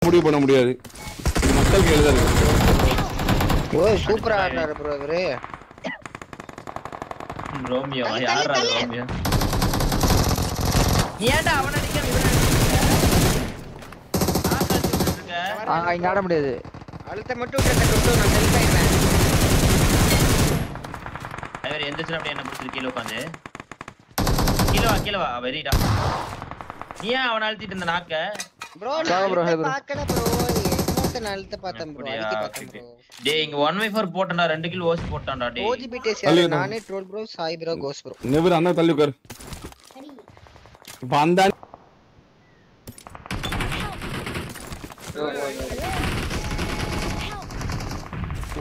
முடிவு பண்ண முடியாது. மக்கள் எழுதாரு. ஓ சூப்பரா ஆடுறாரு ப்ரோ இவரு. ரோமியோ யாரா ரோமியோ? ஏன்டா அவன அடிக்க இங்க ஆட முடியாது. அழுத்த மட்டும் விட்டு நான் செல்ஃப் ஆயிடுறேன். அவர் எந்திரச்சு அப்படியே என்ன பிடிச்சி கீழே உட்காந்து கீழே வா வெரிடா. ஏன் அவன அழுத்திட்டு இருந்த நாக்க ப்ரோ பாக்கல ப்ரோ என்னத்த அழுத்த பார்த்தேன் ப்ரோ அடிக்க பார்த்தேன் ப்ரோ. டேய் இங்க 1v4 போட்டடா 2 கில் ஓஸ் போட்டான்டா டேய். OGBTS யாரு நானே ட்ரோல் ப்ரோ சாய் ப்ரோ கோஸ் ப்ரோ. நெவர் அண்ணா தள்ளி உட்கார். வந்தா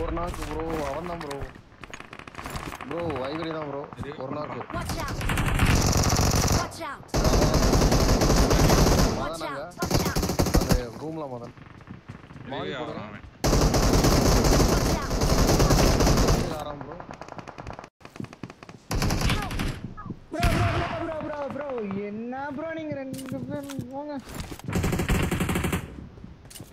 ஒரு நாக்கு ப்ரோ அவன்தான் ப்ரோ. ப்ரோ வைகரி தான் ப்ரோ. ஒரு நாக்கு. Watch out. மதனாங்க. அந்த ரூம்ல மதன். மாடி போறான். ஆறாம் ப்ரோ. ப்ரோ என்ன ப்ரோ நீங்க ரெண்டு பேரும் போங்க.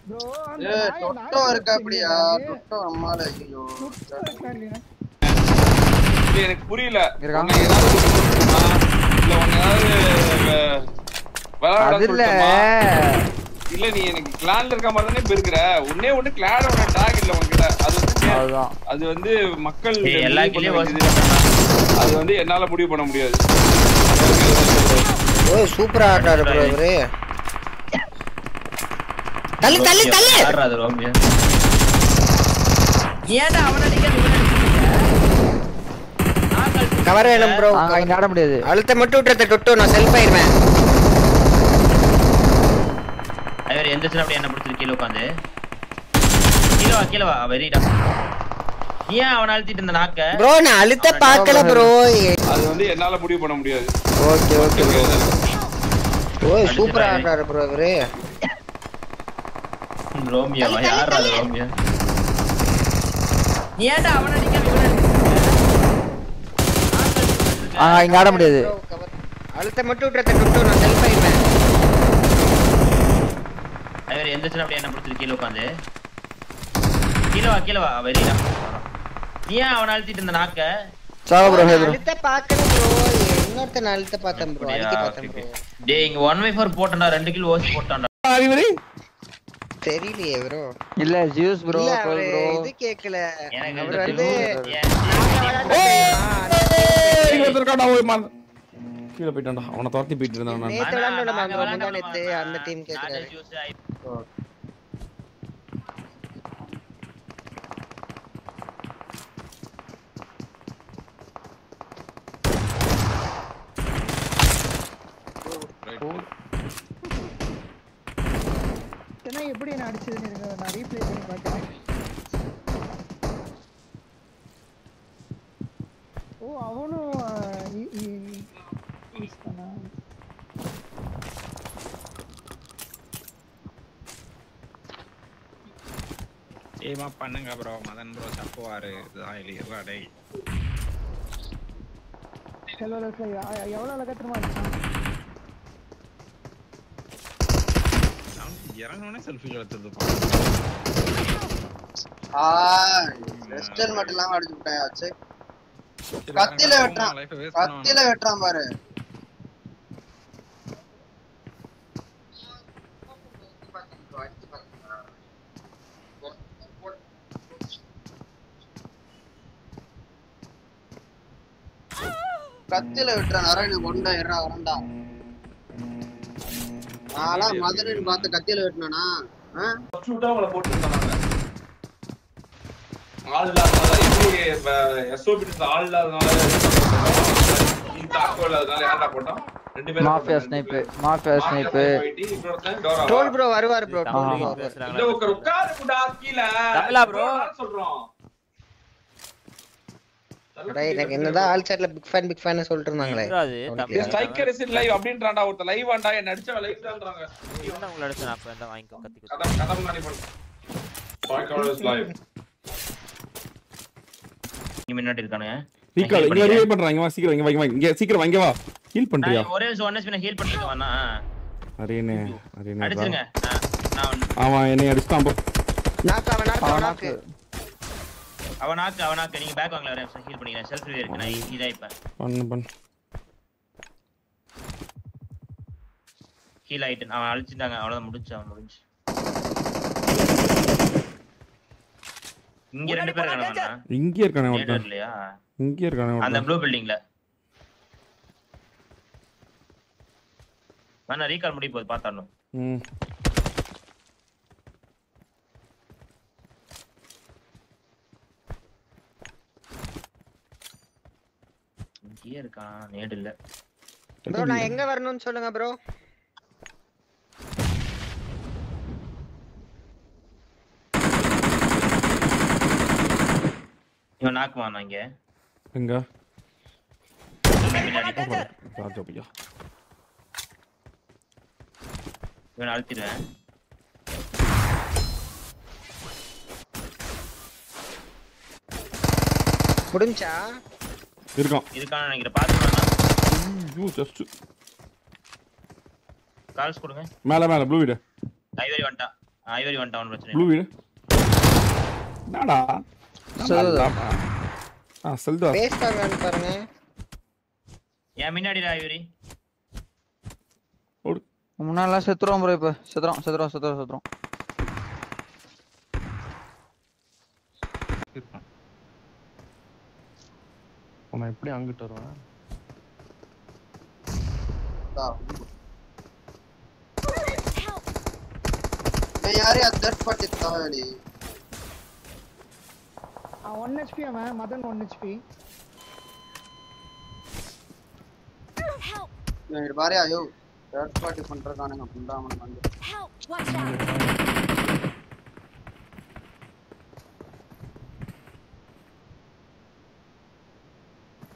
ப்ரோ அந்த டொட்டோ இருக்கு அப்படியே டொட்டோ அம்மால ஐயோ எனக்கு புரியல. இருக்காங்க ஏதாவது இல்ல உங்க ஏதாவது இல்ல இல்ல நீ எனக்கு கிளான்ல இருக்க மாதிரி தானே பெருக்குற. ஒண்ணே கிளானோட டாக் இல்ல உன்கிட்ட. அது வந்து மக்கள் எல்லா கிளியும் அது வந்து என்னால முடிவு பண்ண முடியாது. ஓ சூப்பரா ஆடுறாரு ப்ரோ இவரு. தள்ளு ஆடுறாரு ரோமியோ. ஏன்டா அவன அடிக்க கவர் வேணும் ப்ரோ. இங்க ஆட முடியாது. அழுத்த மட்டும் விட்டு டொட்டோ நான் செல்ஃப் ஆயிடுறேன். அவர் எந்திரச்சு அப்படியே என்ன பிடிச்சி கீழே உட்காந்து கீழே வா வெரிடா. ஏன் அவன அழுத்திட்டு இருந்த நாக்க ப்ரோ நான் அழுத்த பார்க்கல ப்ரோ. அது வந்து என்னால முடிவு பண்ண முடியாது. Okay bro. ஓ சூப்பரா ஆடுறாரு ப்ரோ இவரு. ரோமியோ யாரா ரோமியோ? ஏன்டா அவன அடிக்க இங்க ஆட முடியாது. அழுத்த மட்டும் விட்டு டொட்டோ நான் செல்ஃப் ஆயிடுறேன். அவர் எந்திரச்சு அப்படியே என்ன பிடிச்சி கீழே உட்காந்து கீழே வா வெரிடா. ஏன் அவன அழுத்திட்டு இருந்த நாக்க அழுத்த பார்க்கல ப்ரோ. இன்னொருத்த அழுத்த பார்த்தேன் ப்ரோ அடிக்க பார்த்தேன் ப்ரோ. டேய் இங்க 1v4 போட்டடா 2 கில் ஓஸ் போட்டான்டா. தெரியலையே ப்ரோ. இல்ல ஜூஸ் ப்ரோ ப்ரோ இது கேக்கல. எனக்கு அவர் வந்து கீழே போயிட்டான்டா. அவனை துரத்தி போயிட்டு இருந்தான். நேத்து விளையாண்டோம் முந்தானத்து அந்த டீம் கேக்குறாரு. எப்படி என்ன அடிச்சதுன்னு நான் ரீப்ளே பண்ணி பார்க்கிறேன். ஓ அவனும் ஏமா பண்ணுங்க ப்ரோ. மதன் ப்ரோ தப்புவாரு. இதுதான் இல்லையா டேய். எவ்வளவு லகத்திரமா இருக்கான். இறங்கனே செல்ஃபி எடுத்துது. வெஸ்டர்ன் மட்டும் இல்லாம அடிச்சு விட்டாயாச்சு. கத்தில வெட்டறான் பாரு. கத்தில வெட்டறான். அரேனு கொண்டா ஏறா வரண்டா. நாளா மதுரைன்னு பார்த்து கத்தியில வெட்டினானா அவங்கள போட்டுருந்தாங்க. ஆள் இல்லாதனால எப்படி எஸ்ஓபி ஆள் இல்லாதனால தாக்கோ இல்லாதனால யாரா போட்டான்? ரெண்டு பேரும் மாஃபியா ஸ்னைப்பு ட்ரோல் ப்ரோ வருவார் ப்ரோ. இல்ல உட்காரு குடா கீழ தமிழா ப்ரோ சொல்றோம். டேய் எனக்கு என்னதான் ஆல் சாட்ல பிக் ஃபேன் சொல்லிட்டு இருந்தாங்களே. ஸ்ட்ரைக்கர் இஸ் லைவ் அப்படின்றான்டா ஒருத்த லைவ் ஆண்டா என்ன அடிச்சா லைவ் தான்றாங்க. இவன உங்கள அடிச்சா நான் அப்ப தான் வாங்கிக்கோ கத்தி கதம் நானே பண்ணு. பாய்கால் இஸ் லைவ். நீ முன்னாடி இருக்கானே. ரீகால் இங்க ரீவைவ் பண்றாங்க. இங்க வா சீக்கிரம் இங்க சீக்கிரம் இங்க வா. ஹீல் பண்றியா? ஒரே 1 HP ஹீல் பண்ணிட்டு வானா. அரேனே அடிச்சிருங்க. அவன் என்னை அடிச்சான் bro. நாக்கு அவனாக்கு நீங்க பேக் வாங்கல வரேன் ஹீல் பண்ணிக்கிறேன் செல்ஃப் ரிவே இருக்கு நான் இதா இப்ப பண்ணு ஹீல் ஆயிட்டு அவன் அழிச்சிட்டாங்க அவ்வளவுதான் முடிஞ்சு இங்க ரெண்டு பேர் இருக்கானே இங்க இருக்கானே ஒருத்தன் இல்லையா இங்க இருக்கானே ஒருத்தன் அந்த ப்ளூ பில்டிங்ல நான் ரீகால் முடிய போகுது பார்த்தானோ இங்கே இருக்கான் நேடு இல்ல ப்ரோ நான் எங்க வரணும்னு சொல்லுங்க ப்ரோ இவன் நாக்குவான் இங்க எங்க பின்னாடி ராஜோபியா இவன் அழுத்திடுவேன் முடிஞ்சா இருக்கான்னு நினைக்கிறேன் பாத்துக்கலாம்னா ஜஸ்ட் கால்ஸ் கொடுங்க மேல ப்ளூ வீடு ஐவரி வந்துட்டான் பிரச்சனை ப்ளூ வீடு என்னடா செல்தா பேஸ் பண்ணு பாருங்க ஏன் முன்னாடிடா ஐவரி முன்னால செத்துறோம் ப்ரோ இப்ப செத்துறோம் அவன் எப்படி அங்கிட்டு வருவான் யாரே அட்ஜஸ்ட் பண்ணிட்டானே 1 HP அவன் மதன் 1 HP ये बारे आयो थर्ड पार्टी பண்றதானங்க புண்டாமன் வந்து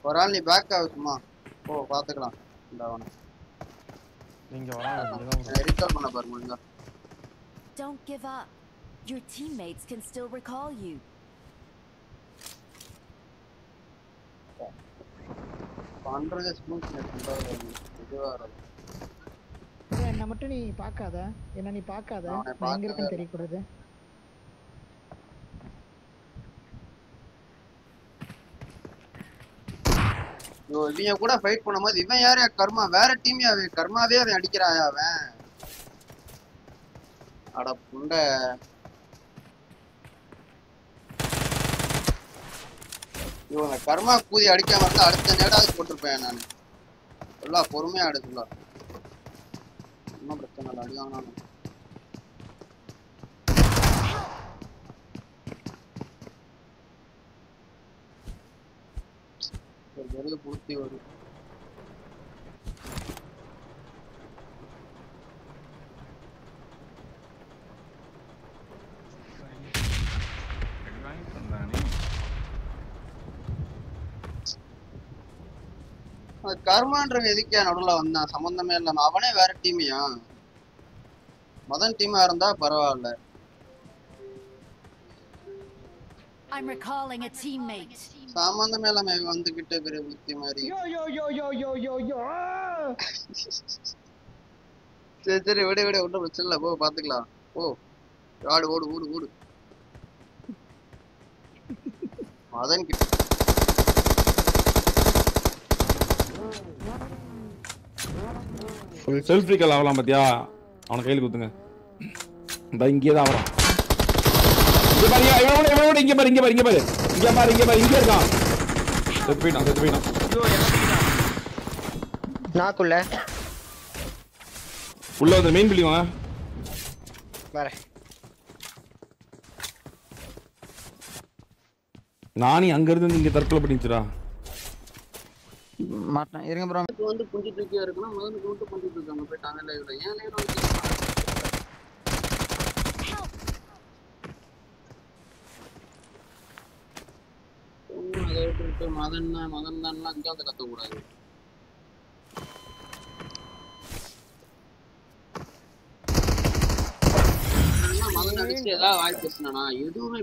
ஒரு ஆள் நீ பேக் ஆகுமா ஓ பாத்துக்கலாம் இந்தவன நீங்க வராங்க ரீகால் பண்ண பாரு முடிஞ்சா Don't give up. Your teammates can still recall you. பண்றது ஸ்மூத் பண்றது இதுவா இருக்கு என்ன மட்டும் நீ பார்க்காத என்ன நீ பார்க்காத நான் எங்க இருக்கேன்னு தெரிய கூடாது யோ இவன் கூட ஃபைட் பண்ணும்போது இவன் யாரே கர்மா வேற டீம் அவன் கர்மாவே அவன் அடிக்கறாயா அவன் அட புண்ட யோ நான் கர்மா கூதி அடிக்காம இருந்தா அடுத்த நேடாவது போட்டுருப்பேன் நான் எல்லா பொறுமையா ஆடுதுல என்ன பிரச்சனை இல்ல அடி வாங்கணும் வெறும் பூர்த்தி வரும் கர்மான்றவன் எதுக்கே நடுவுல வந்தான் சம்பந்தமே இல்லாம அவனே வேற டீமியா மதன் டீமா இருந்தா பரவாயில்ல I'm recalling a teammate. சம்பந்தமே இல்லாம வந்துகிட்டு பெரிய புத்தி மாதிரி சரி விட ஒன்றும் பிரச்சனை இல்ல போ பாத்துக்கலாம் ஓ ஆடு ஓடு மதன் கிட்ட செல்ஃப் ரீகால் ஆகலாம் பாத்தியா அவனை கையில் குத்துங்க இந்த இங்கே தான் வரான் இங்க பாரு இங்க இருக்கான் செத்து போயிட்டான் நாக்குள்ள உள்ள வந்து மெயின் பில்டிங் வாங்க வரேன் நானி அங்க இருந்து இங்க தற்கொலை பண்ணிச்சுடா மாட்டேன் இருங்க ப்ரோ வந்து குஞ்சு தூக்கியா இருக்குன்னா முதல்ல கூட்டு பண்ணிட்டு இருக்காங்க போயிட்டாங்க லைவ்ல ஏன் லைவ்ல அதை விட்டு மதன் தான் அஞ்சாவது கத்தக்கூடாது மதன் அடிச்சு ஏதாவது வாய் பேசினா எதுவுமே